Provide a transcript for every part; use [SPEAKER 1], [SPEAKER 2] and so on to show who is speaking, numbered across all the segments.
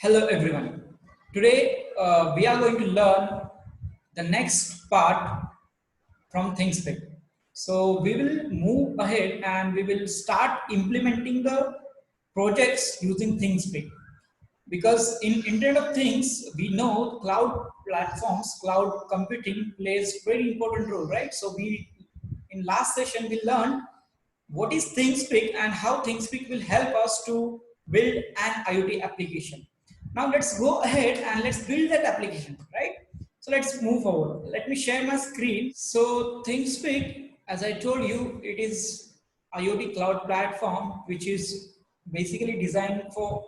[SPEAKER 1] Hello everyone. Today we are going to learn the next part from ThinkSpeak. So we will move ahead and we will start implementing the projects using ThinkSpeak. Because in Internet of Things, we know cloud platforms, cloud computing plays very important role, right? So we in last session we learned what is ThinkSpeak and how ThinkSpeak will help us to build an IoT application. Now let's go ahead and let's build that application, right? So let's move forward. Let me share my screen. So ThinkSpeak, as I told you, it is IoT cloud platform which is basically designed for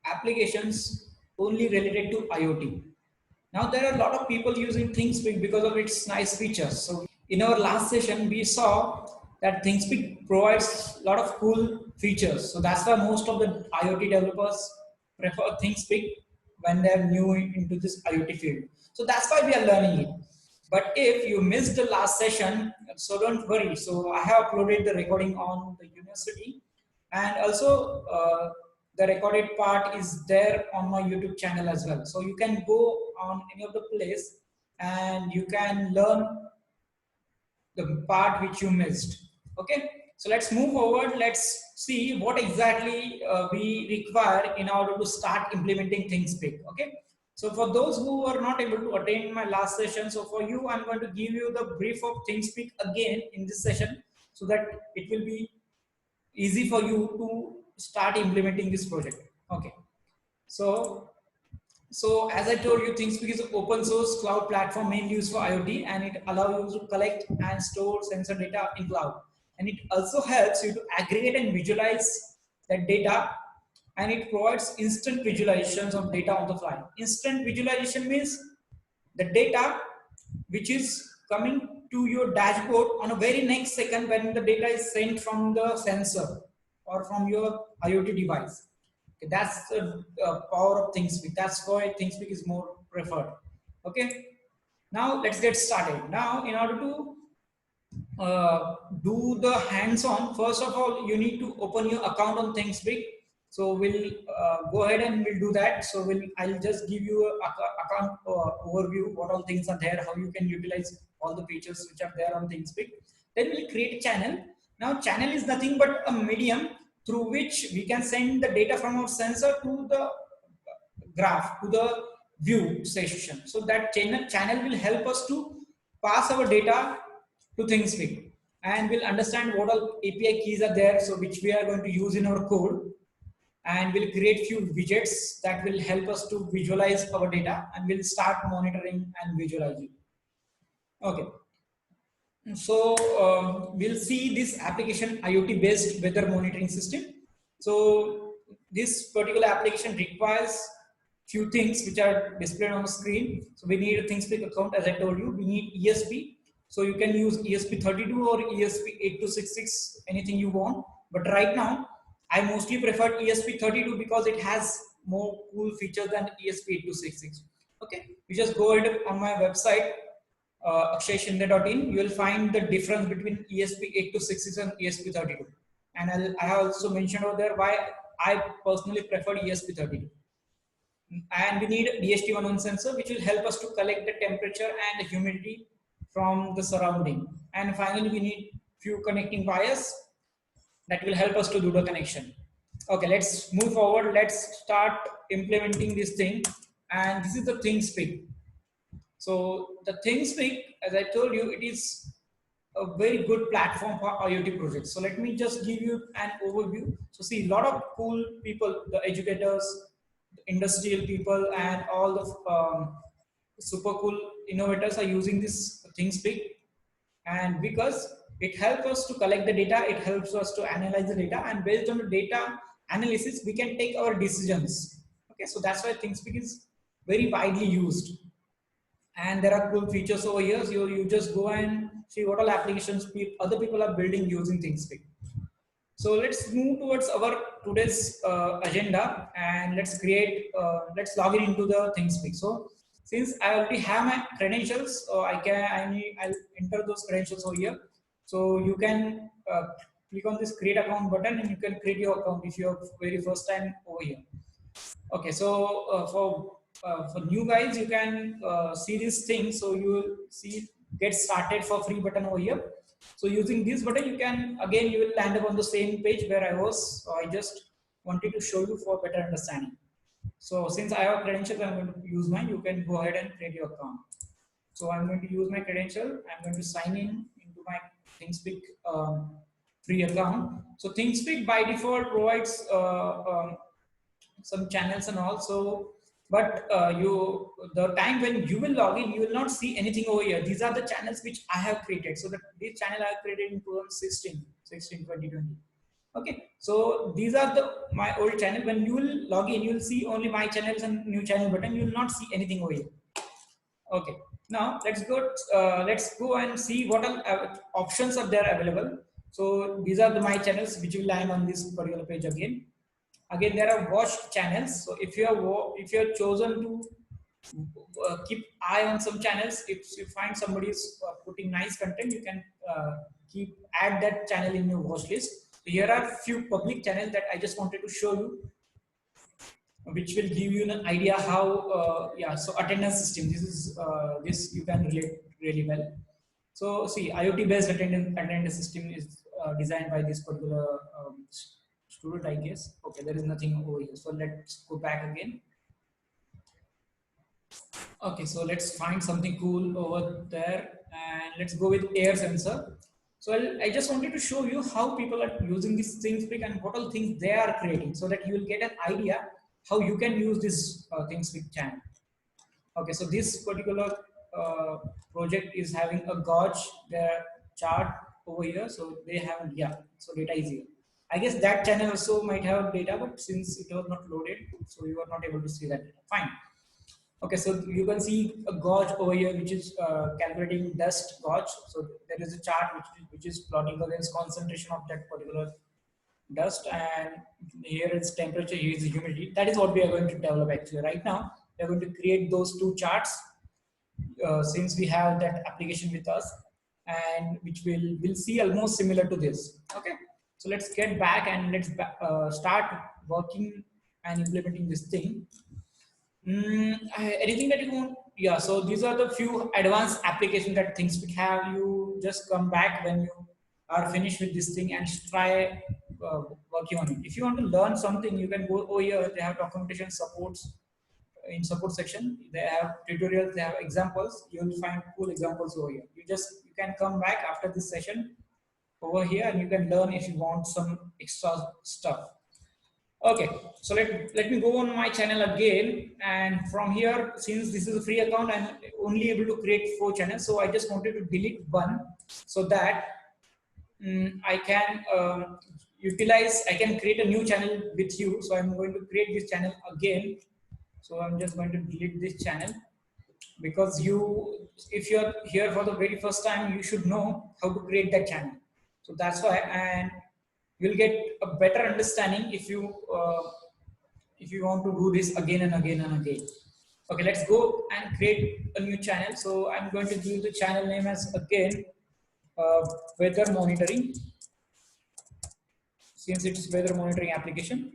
[SPEAKER 1] applications only related to IoT. Now there are a lot of people using ThinkSpeak because of its nice features. So in our last session, we saw that ThinkSpeak provides a lot of cool features. So that's why most of the IoT developers prefer ThinkSpeak when they're new into this IoT field. So that's why we are learning it. But if you missed the last session, so don't worry. So I have uploaded the recording on the university, and also the recorded part is there on my YouTube channel as well. So you can go on any of the place and you can learn the part which you missed. Okay, so let's move forward. Let's see what exactly we require in order to start implementing ThinkSpeak. Okay, so for those who are not able to attend my last session, so for you I'm going to give you the brief of ThinkSpeak again in this session, so that it will be easy for you to start implementing this project. Okay, so as I told you, ThinkSpeak is an open source cloud platform mainly used for IoT, and it allows you to collect and store sensor data in cloud. And it also helps you to aggregate and visualize that data, and it provides instant visualizations of data on the fly. Instant visualization means the data which is coming to your dashboard on a very next second when the data is sent from the sensor or from your IoT device. Okay, that's the power of ThinkSpeak. That's why ThinkSpeak is more preferred. Okay, now let's get started. Now, in order to do the hands-on, first of all, you need to open your account on ThinkSpeak. So we'll go ahead and we'll do that. So I'll just give you a account overview, what all things are there, how you can utilize all the features which are there on ThinkSpeak. Then we'll create a channel. Now channel is nothing but a medium through which we can send the data from our sensor to the graph, to the view session. So that channel will help us to pass our data to ThinkSpeak, and we'll understand what all API keys are there, so which we are going to use in our code, and we'll create few widgets that will help us to visualize our data, and we'll start monitoring and visualizing. Okay, so we'll see this application IoT based weather monitoring system. So this particular application requires few things which are displayed on the screen. So we need a ThinkSpeak account, as I told you. We need ESP. So you can use ESP32 or ESP8266, anything you want. But right now, I mostly prefer ESP32 because it has more cool features than ESP8266. Okay, you just go ahead on my website, akshayshinde.in. You will find the difference between ESP8266 and ESP32. And I have also mentioned over there why I personally prefer ESP32. And we need DHT11 sensor, which will help us to collect the temperature and the humidity from the surrounding. And finally, we need few connecting wires that will help us to do the connection. Okay, let's move forward. Let's start implementing this thing. And this is the ThinkSpeak. So the ThinkSpeak, as I told you, it is a very good platform for IoT projects. So let me just give you an overview. So see, a lot of cool people, the educators, the industrial people, and all the super cool innovators are using this ThinkSpeak. And because it helps us to collect the data, it helps us to analyze the data, and based on the data analysis, we can take our decisions. Okay, so that's why ThinkSpeak is very widely used. And there are cool features over here. So you just go and see what all applications other people are building using ThinkSpeak. So let's move towards our today's agenda, and let's log in into the ThinkSpeak. So since I already have my credentials, I'll enter those credentials over here. So you can click on this create account button, and you can create your account if you're very first time over here. Okay, so for new guys, you can see this thing. So you will see get started for free button over here. So using this button, you can again you will land up on the same page where I was. So I just wanted to show you for better understanding. So since I have credentials, I'm going to use mine. You can go ahead and create your account. So I'm going to use my credential. I'm going to sign in into my ThinkSpeak free account. So ThinkSpeak by default provides some channels and also, but the time when you will log in, you will not see anything over here. These are the channels which I have created. So that this channel I have created in 2020. Okay, so these are the my old channel. When you will log in, you will see only my channels and new channel button. You will not see anything over here. Okay, now let's go and see what all options are there available. So these are the my channels which will land on this particular page again. Again, there are watched channels. So if you have chosen to keep eye on some channels, if you find somebody is putting nice content, you can keep add that channel in your watch list. So here are few public channels that I just wanted to show you, which will give you an idea how yeah. So attendance system, this you can relate really well. So see, IoT based attendance system is designed by this particular student, I guess. Okay, there is nothing over here, so let's go back again. Okay, so let's find something cool over there and let's go with air sensor. So I just wanted to show you how people are using these things and what all things they are creating, so that you will get an idea how you can use this ThinkSpeak channel. Okay, so this particular uh, project is having a gauge their chart over here. So they have, yeah, so data is here. I guess that channel also might have data, but since it was not loaded, so you are not able to see that data. Fine. Okay, so you can see a gauge over here, which is calculating dust gauge. So there is a chart which is plotting against concentration of that particular dust, and here is temperature, here is humidity. That is what we are going to develop actually right now. We are going to create those two charts since we have that application with us, and which will see almost similar to this. Okay, so let's get back and let's start working and implementing this thing. Anything that you want? Yeah, so these are the few advanced applications that things we have. You just come back when you are finished with this thing and try working on it. If you want to learn something, you can go over here. They have documentation supports in support section. They have tutorials, they have examples. You will find cool examples over here. You can come back after this session over here and you can learn if you want some extra stuff. Okay, so let me go on my channel again, and from here, since this is a free account, I'm only able to create 4 channels. So I just wanted to delete one so that I can I can create a new channel with you. So I'm going to create this channel again. So I'm just going to delete this channel, because if you're here for the very first time, you should know how to create that channel. So that's why, and you'll get a better understanding if you want to do this again and again and again. Okay, let's go and create a new channel. So I'm going to give the channel name as again weather monitoring, since it's weather monitoring application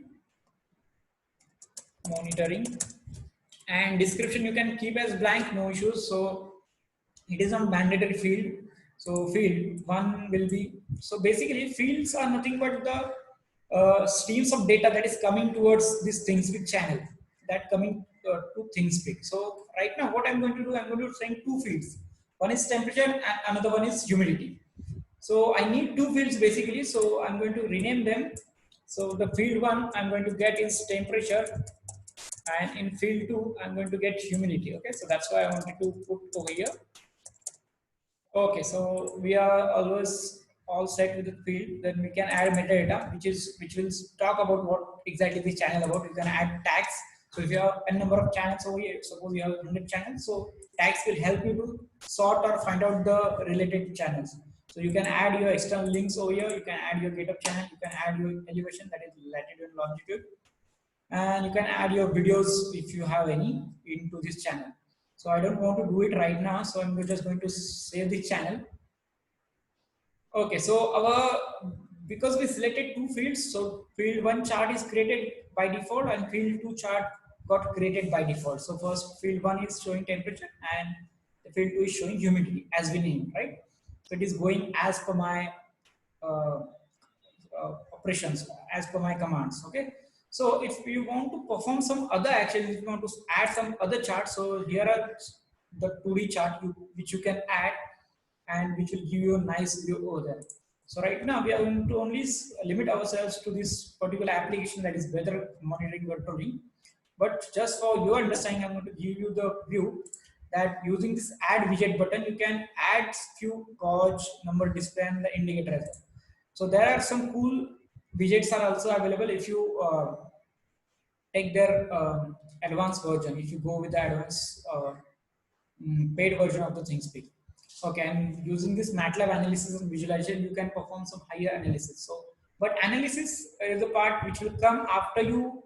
[SPEAKER 1] monitoring. And description you can keep as blank, no issues. So it is not mandatory field. So field one will be, so basically fields are nothing but the streams of data that is coming towards this ThinkSpeak channel, that coming to ThinkSpeak. So right now what I'm going to do, I'm going to send 2 fields. One is temperature and another one is humidity. So I need 2 fields basically, so I'm going to rename them. So the field 1 I'm going to get is temperature, and in field 2 I'm going to get humidity. Okay, so that's why I wanted to put over here. Okay, so we are always all set with the field. Then we can add metadata, which will talk about what exactly this channel about. You can add tags. So if you have a number of channels over here, suppose you have 100 channels, so tags will help you to sort or find out the related channels. So you can add your external links over here. You can add your GitHub channel. You can add your elevation, that is latitude and longitude, and you can add your videos if you have any into this channel. So I don't want to do it right now, so I'm just going to save the channel. Okay, so because we selected 2 fields, so field 1 chart is created by default, and field 2 chart got created by default. So first field 1 is showing temperature and the field 2 is showing humidity as we name, right? So it is going as per my uh, operations, as per my commands. Okay. So if you want to perform some other actions, if you want to add some other charts, so here are the 2D chart which you can add and which will give you a nice view over there. So right now we are going to only limit ourselves to this particular application, that is weather monitoring controlling. But just for your understanding, I'm going to give you the view that using this add widget button, you can add few gauge, number display, and the indicator as well. So there are some cool widgets are also available if you take their advanced version. If you go with the advanced paid version of the ThinkSpeak. Okay, and using this MATLAB analysis and visualization, you can perform some higher analysis. So, but analysis is the part which will come after you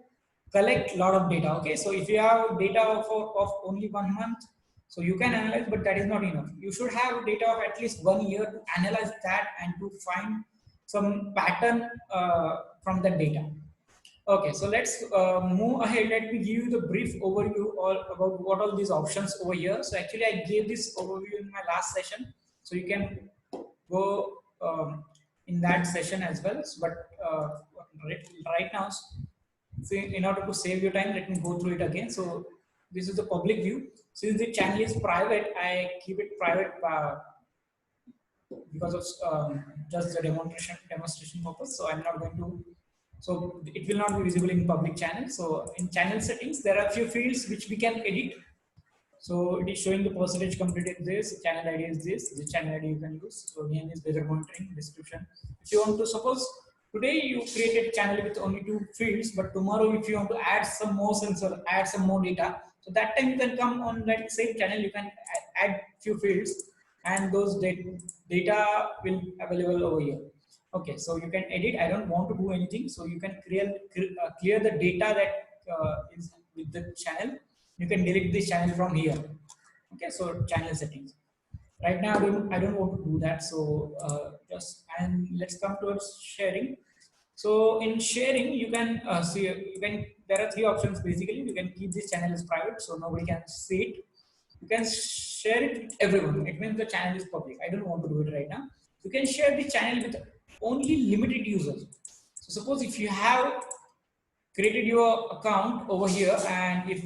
[SPEAKER 1] collect a lot of data. Okay, so if you have data of only 1 month, so you can analyze, but that is not enough. You should have data of at least 1 year to analyze that and to find some pattern from the data. Okay, so let's move ahead. Let me give you the brief overview all about what all these options over here. So actually, I gave this overview in my last session, so you can go in that session as well. But right now, so in order to save your time, let me go through it again. So this is the public view. Since the channel is private, I keep it private because of just the demonstration purpose. So I'm not going to. So it will not be visible in public channel. So in channel settings, there are a few fields which we can edit. So it is showing the percentage completed this, channel ID is this channel ID you can use. So name is weather monitoring, description. If you want to, suppose today you created a channel with only 2 fields, but tomorrow if you want to add some more sensor, add some more data, so that time you can come on that same channel, you can add few fields and those data will available over here. Okay, so you can edit. I don't want to do anything, so you can clear the data that is with the channel. You can delete this channel from here. Okay, so channel settings. Right now, I don't want to do that. So and let's come towards sharing. So in sharing, you can see there are 3 options basically. You can keep this channel as private, so nobody can see it. You can share it with everyone. It means the channel is public. I don't want to do it right now. You can share the channel with only limited users. So suppose if you have created your account over here, and if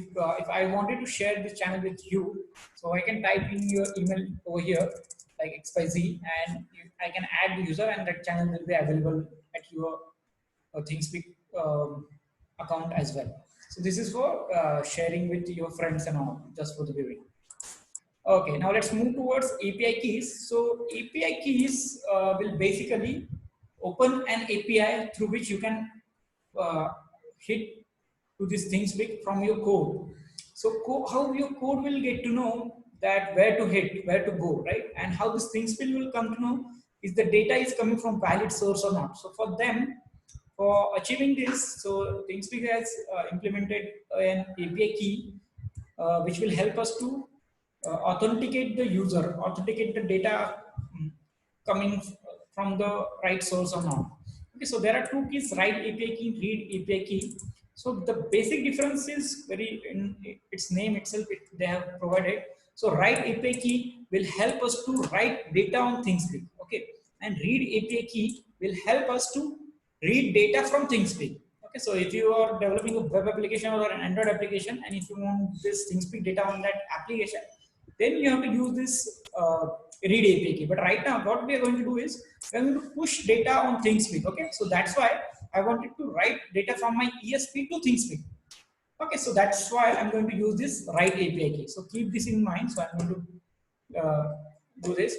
[SPEAKER 1] I wanted to share this channel with you, so I can type in your email over here like XYZ, and I can add the user, and that channel will be available at your ThinkSpeak account as well. So this is for sharing with your friends and all, just for the viewing. Okay, now let's move towards API keys. So API keys will basically open an API through which you can hit to these things from your code. So how your code will get to know that where to hit, where to go, right? And how this things will come to know is the data is coming from valid source or not. So for them, for achieving this, so ThinkSpeak has implemented an API key which will help us to authenticate the user, authenticate the data coming from the right source or not. Okay, so there are 2 keys: write API key, read API key. So the basic difference is very in its name itself. They have provided. So write API key will help us to write data on ThinkSpeak. Okay, and read API key will help us to read data from ThinkSpeak. Okay, so if you are developing a web application or an Android application, and if you want this ThinkSpeak data on that application, then you have to use this read API key. But right now, what we are going to do is we are going to push data on ThinkSpeak. Okay, so that's why I wanted to write data from my ESP to ThinkSpeak. Okay, so that's why I'm going to use this write API key. So keep this in mind. So I'm going to do this.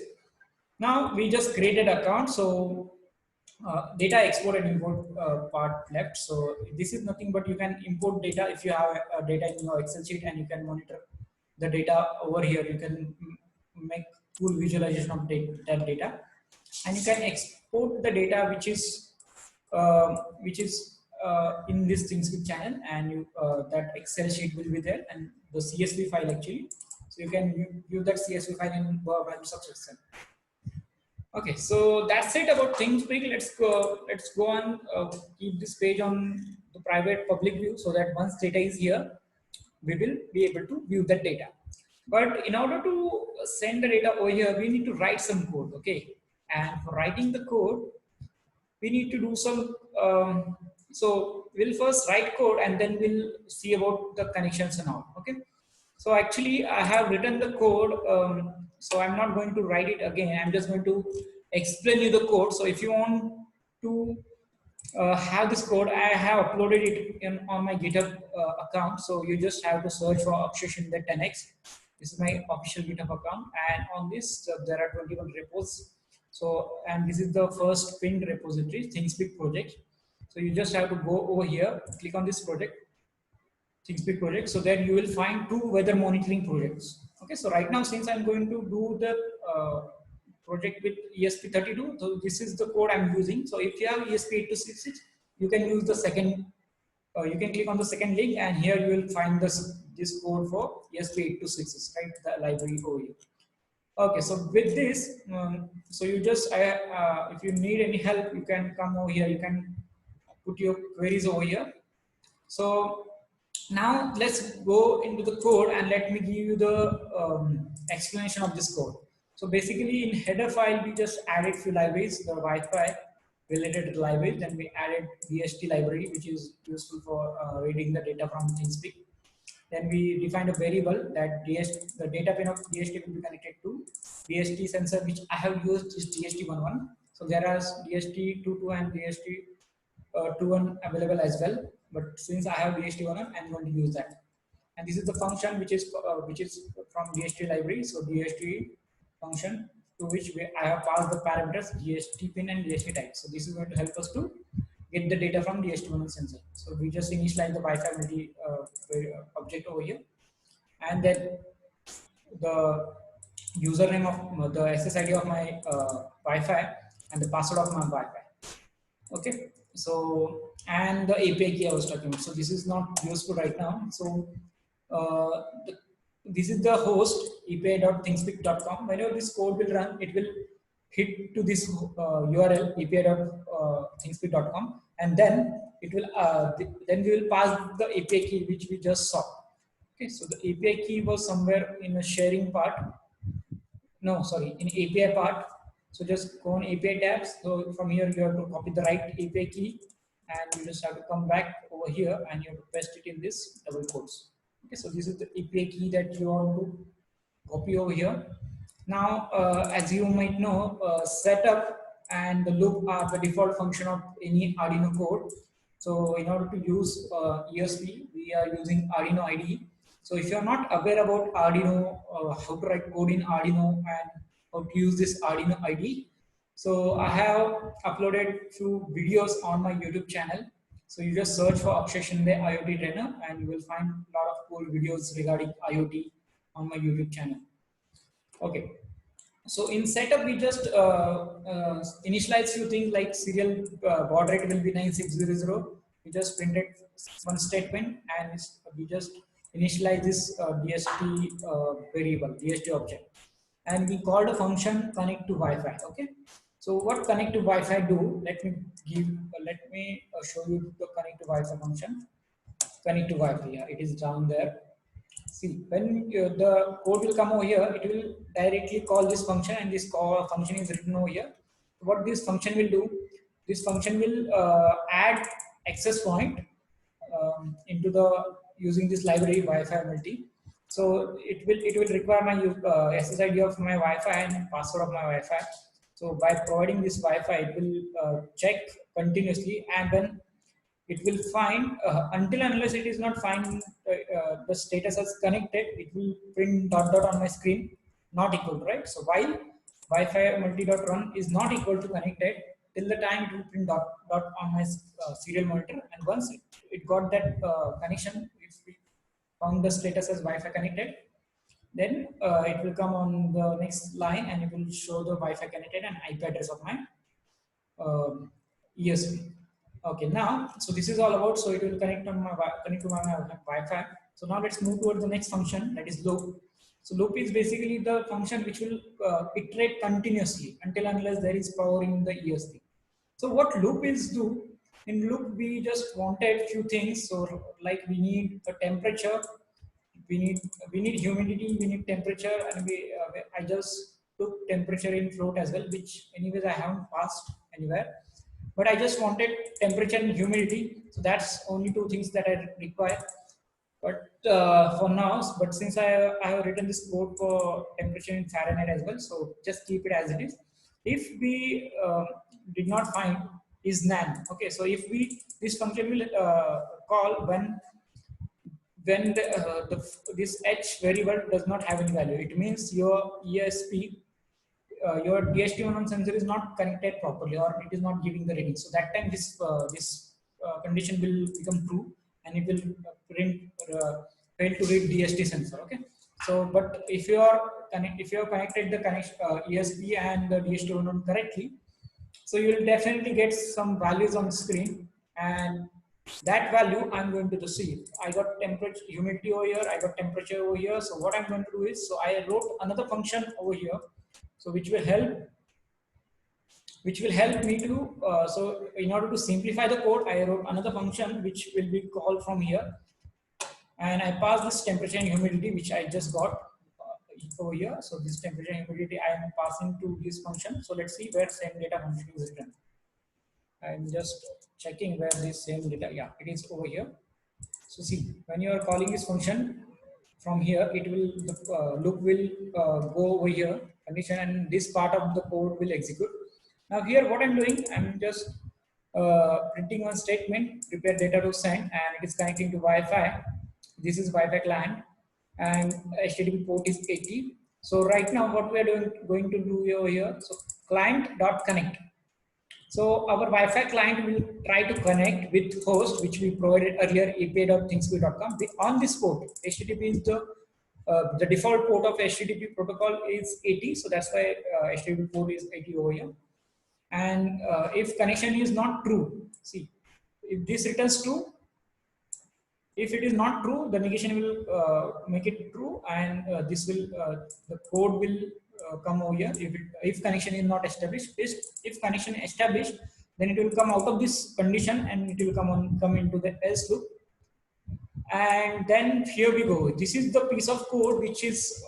[SPEAKER 1] Now we just created account. So data export and import part left. So this is nothing but you can import data if you have data in your Excel sheet, and you can monitor the data over here. You can make full visualization of that data, and you can export the data which is in this ThinkSpeak channel, and you, that Excel sheet will be there, and the CSV file actually. So you can view that CSV file in Microsoft Excel. Okay, so that's it about ThinkSpeak. Let's go on keep this page on the private public view so that once data is here, we will be able to view the data. But in order to send the data over here, we need to write some code. Okay, and for writing the code, we need to do some. So we'll first write code and then we'll see about the connections and all. Okay. So actually, I have written the code. So I'm not going to write it again. I'm just going to explain you the code. So if you want to have this code, I have uploaded it on my GitHub account. So you just have to search for Akshay Shinde 10x. This is my official GitHub account, and on this there are 21 repos. So, and this is the first pinned repository, ThinkSpeak project. So you just have to go over here, click on this project, ThinkSpeak project. So there you will find two weather monitoring projects. Okay, so right now, since I'm going to do the project with ESP32, so this is the code I'm using. So if you have ESP8266, you can use the second, you can click on the second link, and here you will find this code for ESP8266, right? The library over here. Okay, so with this, so you just, if you need any help, you can come over here, you can put your queries over here. So now let's go into the code and let me give you the explanation of this code. So basically in header file, we just added few libraries, the Wi-Fi related to the library. Then we added DHT library, which is useful for reading the data from ThinkSpeak. Then we defined a variable that the data pin of DHT will be connected to DHT sensor, which I have used is DHT11. So there are DHT22 and DHT21 available as well. But since I have DHT11, I'm going to use that. And this is the function which is from DHT library. So DHT function to which I have passed the parameters DHT pin and DHT type. So this is going to help us to get the data from DHT1 sensor. So we just initialize the Wi-Fi multi object over here, and then the username of the SSID of my Wi-Fi and the password of my Wi-Fi. Okay, so and the API key I was talking about. So this is not useful right now. So uh, the, this is the host api.thingspeak.com. Whenever this code will run, it will hit to this URL api.thingspeak.com, and then it will then we will pass the API key which we just saw. Okay, so the API key was somewhere in a sharing part. No, sorry, in API part. So just go on API tabs. So from here you have to copy the right API key, and you just have to come back over here and you have to paste it in this double quotes. Okay, so this is the API key that you want to copy over here. Now, as you might know, setup and the loop are the default function of any Arduino code. So in order to use ESP, we are using Arduino IDE. So if you're not aware about Arduino, how to write code in Arduino and how to use this Arduino IDE, so I have uploaded few videos on my YouTube channel. So you just search for Akshay Shinde IoT Trainer and you will find a lot of cool videos regarding IoT on my YouTube channel. Okay. So in setup, we just initialize few things like serial baud rate will be 9600. We just printed one statement and we just initialize this DST variable, DST object. And we called a function connect to Wi-Fi. Okay. So what connect to Wi-Fi do? Let me show you the connect to Wi-Fi function. Connect to Wi-Fi. Yeah, it is down there. See, when the code will come over here, it will directly call this function, and this function is written over here. What this function will do, this function will add access point into the using this library Wi-Fi multi. So it will require my SSID of my Wi-Fi and password of my Wi-Fi. So by providing this Wi-Fi, it will check continuously, and then it will find until unless it is not find the status as connected, it will print dot dot on my screen not equal to, right. So while Wi-Fi multi dot run is not equal to connected, till the time it will print dot dot on my serial monitor, and once it got that connection, if we found the status as Wi-Fi connected, then it will come on the next line and it will show the Wi-Fi connected and IP address of my ESP. Okay, now, so this is all about, so it will connect to my Wi-Fi. So now let's move towards the next function, that is loop. So loop is basically the function which will iterate continuously until unless there is power in the ESP. So what loop is do? In loop we just wanted few things. So like we need a temperature, we need humidity, we need temperature, and I just took temperature in float as well, which anyways I haven't passed anywhere. But I just wanted temperature and humidity. So that's only two things that I require. But for now, but since I have written this code for temperature in Fahrenheit as well, so just keep it as it is. If we did not find is nan, okay, so if we this function will call when this h variable does not have any value, it means your ESP, your DHT1 sensor is not connected properly or it is not giving the reading. So that time this condition will become true and it will print fail to read DHT sensor. Okay. So, but if you are connected the connection ESP and the DHT1 correctly, so you will definitely get some values on the screen, and that value I'm going to receive. I got temperature, humidity over here, I got temperature over here. So what I'm going to do is, so I wrote another function over here, so which will help me to, so in order to simplify the code, I wrote another function which will be called from here, and I pass this temperature and humidity which I just got over here. So this temperature and humidity I am passing to this function. So let's see where same data function is written. I'm just checking where this same data, yeah, it is over here. So see, when you are calling this function from here, it will, the loop will go over here, condition, and this part of the code will execute. Now here what I'm doing, I'm just printing one statement, prepare data to send, and it is connecting to Wi-Fi. This is Wi-Fi client, and HTTP port is 80. So right now what we are going to do over here, so client.connect. So our Wi-Fi client will try to connect with host, which we provided earlier, api.thingspeed.com. On this port, HTTP is the default port of HTTP protocol is 80. So that's why HTTP port is 80 over here. And if connection is not true, see, if this returns true, if it is not true, the negation will make it true, and this will the code will come over here. If connection is not established, if connection is established, then it will come out of this condition and it will come into the else loop. And then here we go. This is the piece of code which is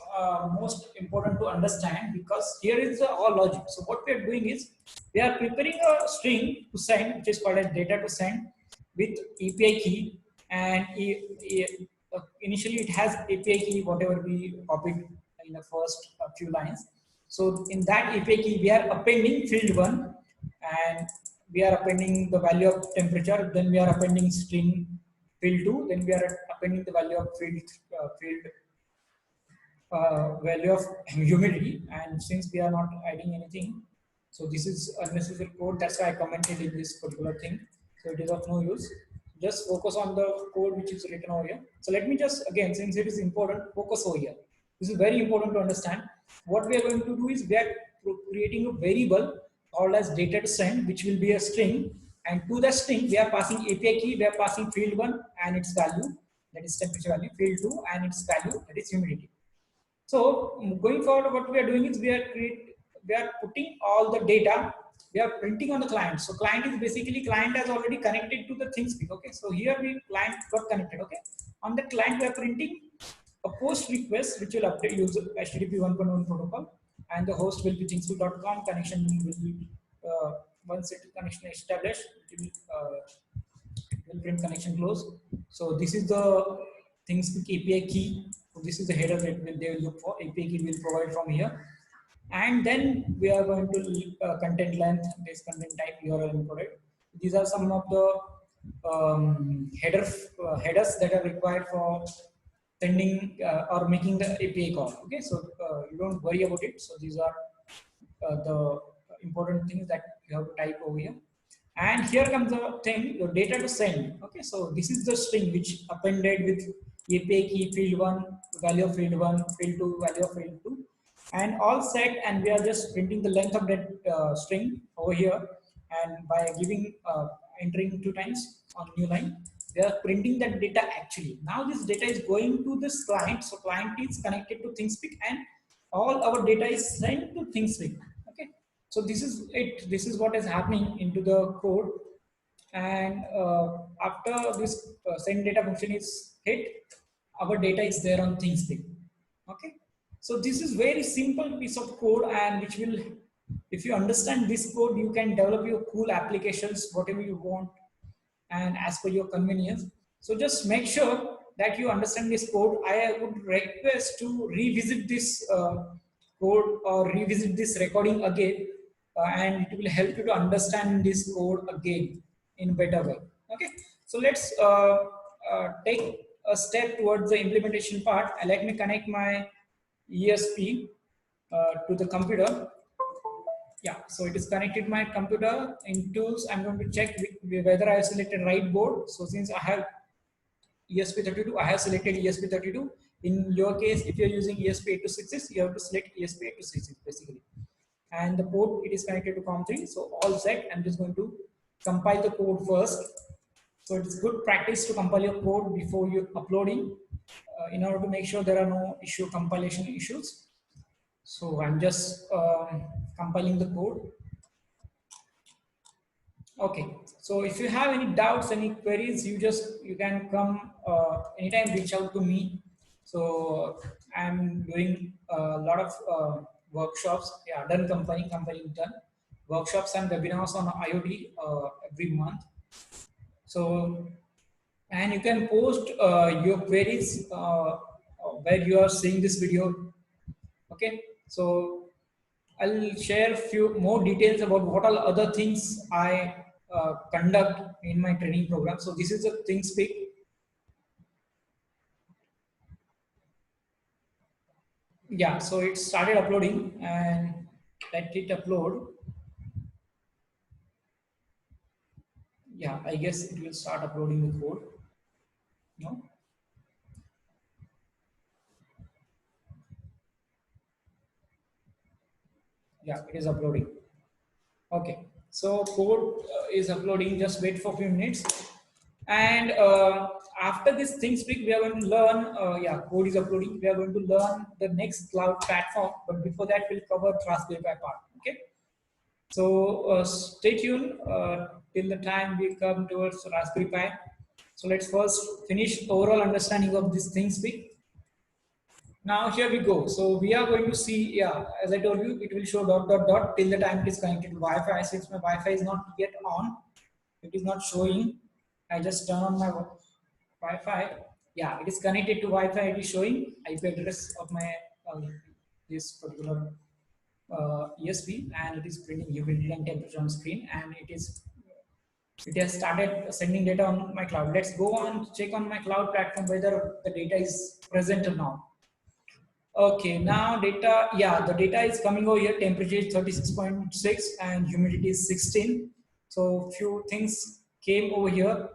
[SPEAKER 1] most important to understand, because here is the all logic. So what we are doing is we are preparing a string to send, which is called as data to send, with API key, and initially it has API key whatever we copied in the first few lines. So in that API key we are appending field 1, and we are appending the value of temperature, then we are appending string field 2, then we are appending the value of value of humidity, and since we are not adding anything, so this is unnecessary code, that's why I commented in this particular thing, so it is of no use. Just focus on the code which is written over here. So let me just, again, since it is important, focus over here. This is very important to understand. What we are going to do is we are creating a variable called as data to send, which will be a string, and to the string we are passing API key, we are passing field 1 and its value, that is temperature value, field 2 and its value, that is humidity. So going forward, what we are doing is we are putting all the data, we are printing on the client. So client is basically, client has already connected to the ThingSpeak. Okay, so here we client got connected. Okay, on the client we are printing a post request which will update user HTTP 1.1 protocol, and the host will be thingspeak.com. Connection will be once it connection is established, it will print connection close. So this is the ThingSpeak API key. So this is the header that they will look for. API key will provide from here, and then we are going to content length, this content type, URL encoded. These are some of the headers that are required for sending or making the API call. Okay, so you don't worry about it. So these are the important things that you have to type over here. And here comes the thing, your data to send. Okay, so this is the string which appended with API key, field 1, value of field 1, field 2, value of field 2, and all set. And we are just printing the length of that string over here, and by giving entering 2 times on new line. They are printing that data actually. Now this data is going to this client, so client is connected to ThingSpeak and all our data is sent to ThingSpeak. Okay, so this is it. This is what is happening into the code. And after this send data function is hit, our data is there on ThingSpeak. Okay, so this is very simple piece of code, and which will, if you understand this code, you can develop your cool applications whatever you want and as per your convenience. So just make sure that you understand this code. I would request to revisit this code or revisit this recording again, and it will help you to understand this code again in a better way. Okay, so let's take a step towards the implementation part. Let me connect my ESP to the computer. Yeah, so it is connected my computer. In tools, I'm going to check whether I have selected right board. So since I have ESP32, I have selected ESP32. In your case, if you're using ESP8266, you have to select ESP8266 basically. And the port, it is connected to COM3. So all set. I'm just going to compile the code first. So it's good practice to compile your code before you're uploading, in order to make sure there are no compilation issues. So I'm just compiling the code. Okay, so if you have any doubts, any queries, you can come anytime, reach out to me. So I'm doing a lot of workshops. Yeah, done company done workshops and webinars on IoT every month. So, and you can post your queries where you are seeing this video. Okay, so I'll share a few more details about what all other things I conduct in my training program. So this is a ThingSpeak. Yeah, so it started uploading, and let it upload. Yeah, I guess it will start uploading the code. No? Yeah, it is uploading. Okay, so code is uploading. Just wait for a few minutes. And after this ThingSpeak, we are going to learn, yeah, code is uploading. We are going to learn the next cloud platform. But before that, we'll cover Raspberry Pi part. Okay. So stay tuned till the time we come towards Raspberry Pi. So let's first finish overall understanding of this ThingSpeak. Now here we go. So we are going to see, yeah, as I told you, it will show dot dot dot till the time it is connected to Wi-Fi. Since my Wi-Fi is not yet on, it is not showing. I just turn on my Wi-Fi. Yeah, it is connected to Wi-Fi. It is showing IP address of my this particular ESP, and it is printing humidity and temperature on screen, and it has started sending data on my cloud. Let's go on check on my cloud platform whether the data is present or not. Okay, now data, yeah, the data is coming over here. Temperature is 36.6 and humidity is 16. So few things came over here.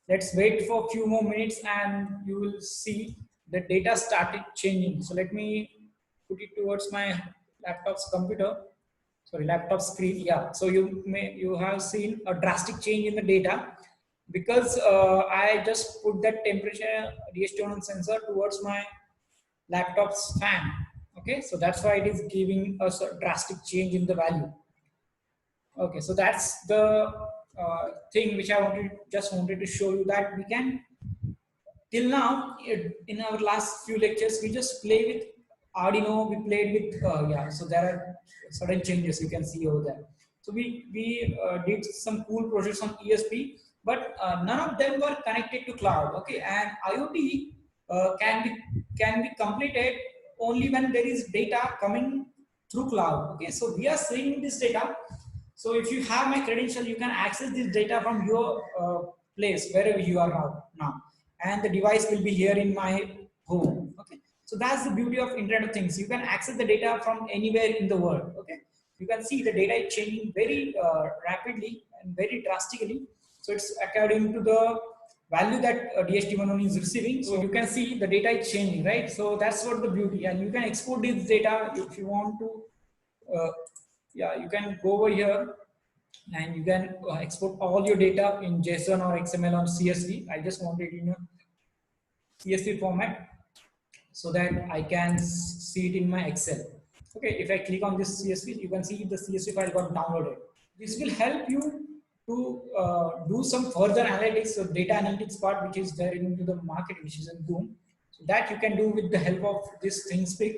[SPEAKER 1] Let's wait for a few more minutes and you will see the data started changing. So let me put it towards my laptop's computer. Sorry, laptop screen. Yeah, so you have seen a drastic change in the data because I just put that temperature DHT sensor towards my laptop's fan. Okay, so that's why it is giving us a drastic change in the value. Okay, so that's the thing which I just wanted to show you, that we can, till now in our last few lectures, we just play with Arduino, we played with yeah, so there are certain changes you can see over there. So we did some cool projects on ESP, but none of them were connected to cloud. Okay, and IoT can be completed only when there is data coming through cloud. Okay, so we are seeing this data. So if you have my credential, you can access this data from your place wherever you are now, and the device will be here in my home. Okay, so that's the beauty of Internet of Things. You can access the data from anywhere in the world. Okay, you can see the data is changing very rapidly and very drastically. So it's according to the value that DHT1 is receiving. So you can see the data is changing, right? So that's what the beauty, and you can export this data if you want to. Yeah, you can go over here and you can export all your data in JSON or XML or CSV. I just want it in a CSV format so that I can see it in my Excel. Okay, if I click on this CSV, you can see the CSV file got downloaded. This will help you to do some further analytics, so data analytics part, which is there into the market, which is in Boom. So that you can do with the help of this ThingSpeak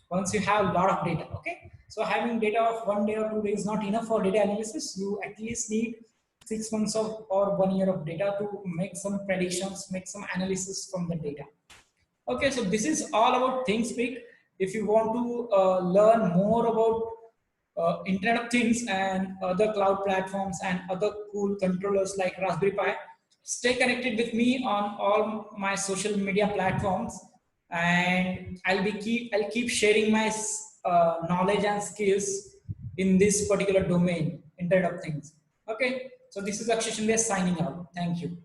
[SPEAKER 1] once you have a lot of data. Okay, so having data of 1 day or 2 days is not enough for data analysis. You at least need 6 months of or 1 year of data to make some predictions, make some analysis from the data. Okay, so this is all about ThingSpeak. If you want to learn more about Internet of Things and other cloud platforms and other cool controllers like Raspberry Pi, stay connected with me on all my social media platforms, and I'll keep sharing my knowledge and skills in this particular domain, Internet of Things. Okay, so this is Akshay Shinde signing out. Thank you.